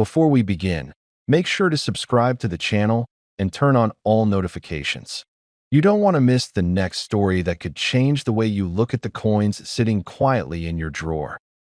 Before we begin, make sure to subscribe to the channel and turn on all notifications. You don't want to miss the next story that could change the way you look at the coins sitting quietly in your drawer.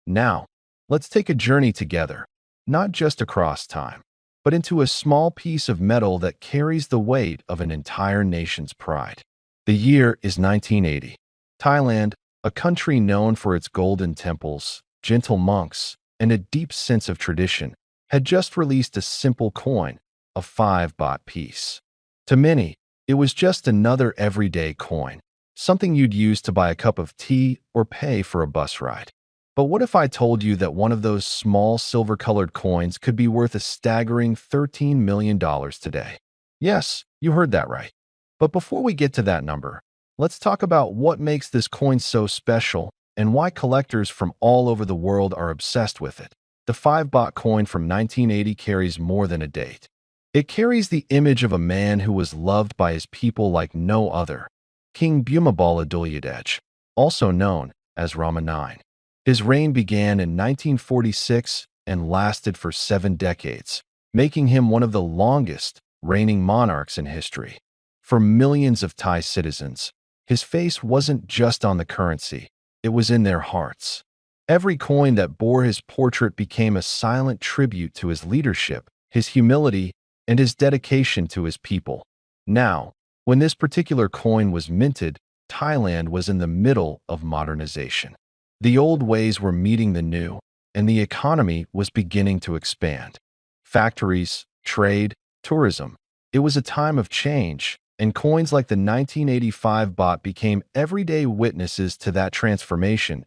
Now, let's take a journey together, not just across time, but into a small piece of metal that carries the weight of an entire nation's pride. The year is 1980. Thailand, a country known for its golden temples, gentle monks, and a deep sense of tradition, had just released a simple coin, a 5 baht piece. To many, it was just another everyday coin, something you'd use to buy a cup of tea or pay for a bus ride. But what if I told you that one of those small silver-colored coins could be worth a staggering $13 million today? Yes, you heard that right. But before we get to that number, let's talk about what makes this coin so special and why collectors from all over the world are obsessed with it. The 5 baht coin from 1980 carries more than a date. It carries the image of a man who was loved by his people like no other, King Bhumibol Adulyadej, also known as Rama IX. His reign began in 1946 and lasted for 7 decades, making him one of the longest reigning monarchs in history. For millions of Thai citizens, his face wasn't just on the currency, it was in their hearts. Every coin that bore his portrait became a silent tribute to his leadership, his humility, and his dedication to his people. Now, when this particular coin was minted, Thailand was in the middle of modernization. The old ways were meeting the new, and the economy was beginning to expand. Factories, trade, tourism. It was a time of change, and coins like the 1985 baht became everyday witnesses to that transformation.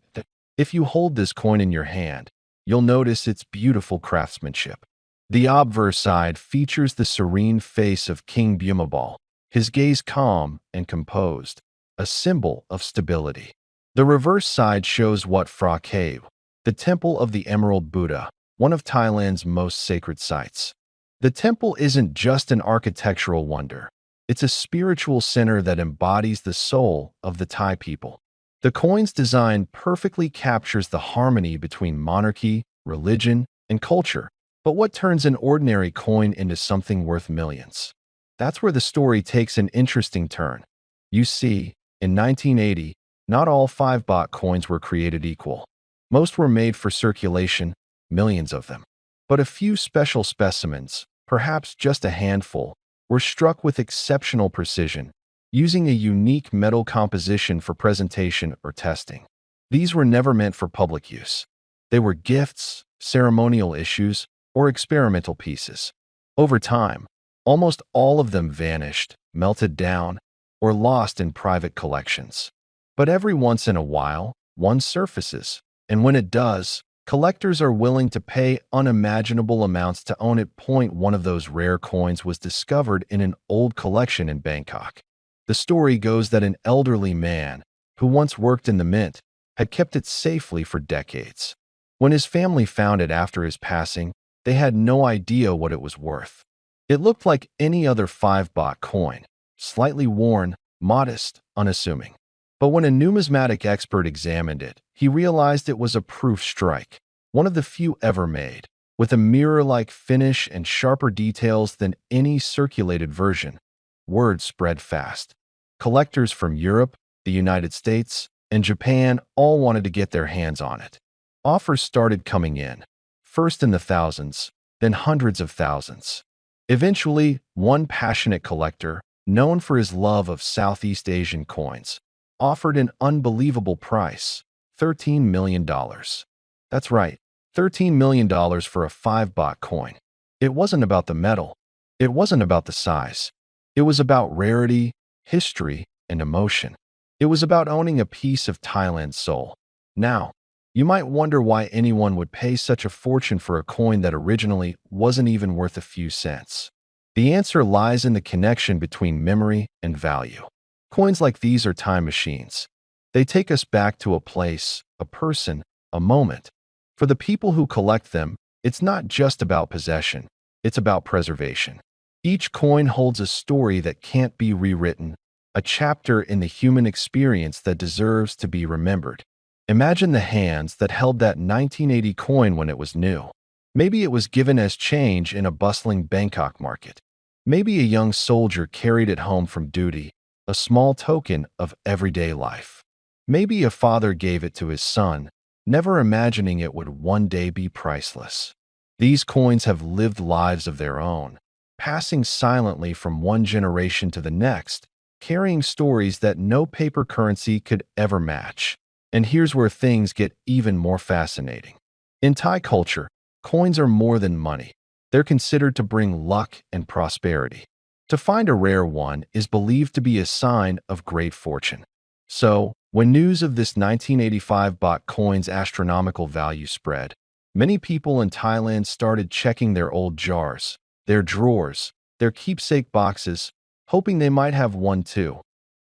If you hold this coin in your hand, you'll notice its beautiful craftsmanship. The obverse side features the serene face of King Bhumibol, his gaze calm and composed, a symbol of stability. The reverse side shows Wat Phra Cave, the Temple of the Emerald Buddha, one of Thailand's most sacred sites. The temple isn't just an architectural wonder. It's a spiritual center that embodies the soul of the Thai people. The coin's design perfectly captures the harmony between monarchy, religion, and culture. But what turns an ordinary coin into something worth millions? That's where the story takes an interesting turn. You see, in 1980, not all 5 baht coins were created equal. Most were made for circulation, millions of them. But a few special specimens, perhaps just a handful, were struck with exceptional precision, using a unique metal composition for presentation or testing. These were never meant for public use. They were gifts, ceremonial issues, or experimental pieces. Over time, almost all of them vanished, melted down, or lost in private collections. But every once in a while, one surfaces, and when it does, collectors are willing to pay unimaginable amounts to own it. One of those rare coins was discovered in an old collection in Bangkok. The story goes that an elderly man, who once worked in the mint, had kept it safely for decades. When his family found it after his passing, they had no idea what it was worth. It looked like any other 5 baht coin, slightly worn, modest, unassuming. But when a numismatic expert examined it, he realized it was a proof strike, one of the few ever made, with a mirror-like finish and sharper details than any circulated version. Word spread fast. Collectors from Europe, the United States, and Japan all wanted to get their hands on it. Offers started coming in, first in the thousands, then hundreds of thousands. Eventually, one passionate collector, known for his love of Southeast Asian coins, offered an unbelievable price, $13 million. That's right, $13 million for a 5 baht coin. It wasn't about the metal. It wasn't about the size. It was about rarity, history, and emotion. It was about owning a piece of Thailand's soul. Now, you might wonder why anyone would pay such a fortune for a coin that originally wasn't even worth a few cents. The answer lies in the connection between memory and value. Coins like these are time machines. They take us back to a place, a person, a moment. For the people who collect them, it's not just about possession, it's about preservation. Each coin holds a story that can't be rewritten, a chapter in the human experience that deserves to be remembered. Imagine the hands that held that 1980 coin when it was new. Maybe it was given as change in a bustling Bangkok market. Maybe a young soldier carried it home from duty, a small token of everyday life. Maybe a father gave it to his son, never imagining it would one day be priceless. These coins have lived lives of their own, passing silently from one generation to the next, carrying stories that no paper currency could ever match. And here's where things get even more fascinating. In Thai culture, coins are more than money. They're considered to bring luck and prosperity. To find a rare one is believed to be a sign of great fortune. So, when news of this 1985 Baht coin's astronomical value spread, many people in Thailand started checking their old jars, their drawers, their keepsake boxes, hoping they might have one too.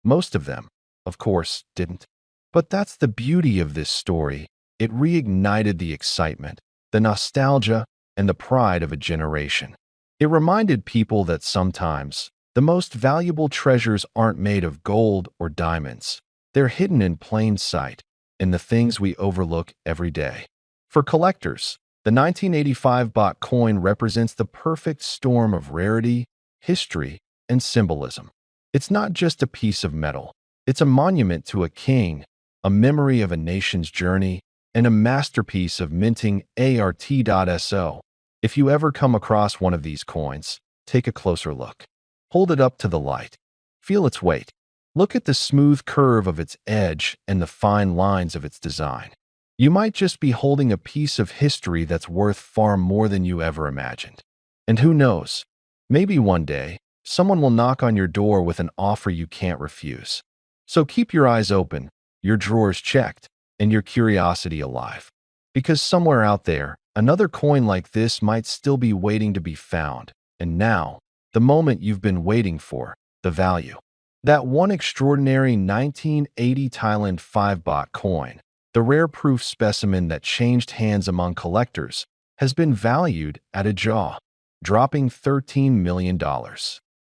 Most of them, of course, didn't. But that's the beauty of this story. It reignited the excitement, the nostalgia, and the pride of a generation. It reminded people that sometimes the most valuable treasures aren't made of gold or diamonds. They're hidden in plain sight, in the things we overlook every day. For collectors, the 1985 Baht coin represents the perfect storm of rarity, history, and symbolism. It's not just a piece of metal. It's a monument to a king, a memory of a nation's journey, and a masterpiece of minting art.so. If you ever come across one of these coins, take a closer look. Hold it up to the light. Feel its weight. Look at the smooth curve of its edge and the fine lines of its design. You might just be holding a piece of history that's worth far more than you ever imagined. And who knows, maybe one day, someone will knock on your door with an offer you can't refuse. So keep your eyes open, your drawers checked, and your curiosity alive. Because somewhere out there, another coin like this might still be waiting to be found. And now, the moment you've been waiting for, the value. That one extraordinary 1980 Thailand 5 baht coin, the rare proof specimen that changed hands among collectors, has been valued at a jaw-dropping $13 million.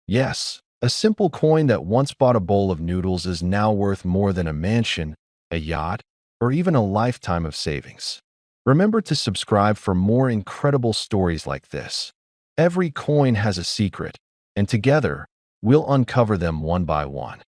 Yes, a simple coin that once bought a bowl of noodles is now worth more than a mansion, a yacht, or even a lifetime of savings. Remember to subscribe for more incredible stories like this. Every coin has a secret, and together, we'll uncover them one by one.